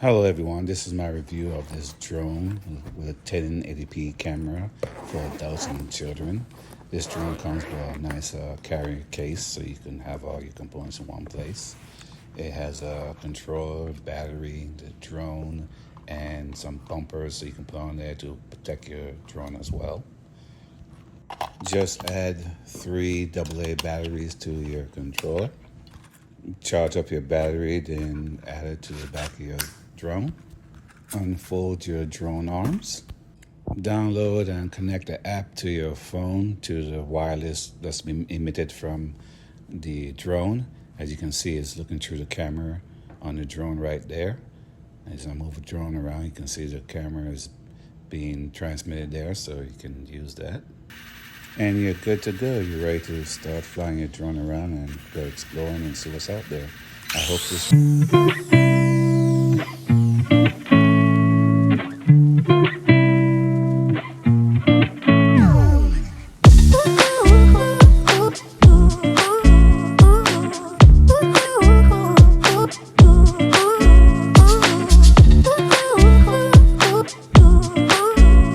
Hello everyone, this is my review of this drone with a 1080p camera for adults and children. This drone comes with a nice carrier case so you can have all your components in one place. It has a controller, battery, the drone, and some bumpers so you can put on there to protect your drone as well. Just add 3 AA batteries to your controller. Charge up your battery, then add it to the back of your drone. Unfold your drone arms. Download and connect the app to your phone to the wireless that's been emitted from the drone. As you can see, it's looking through the camera on the drone right there. As I move the drone around, you can see the camera is being transmitted there, so you can use that. And you're good to go. You're ready to start flying your drone around and go exploring and see what's out there. I hope this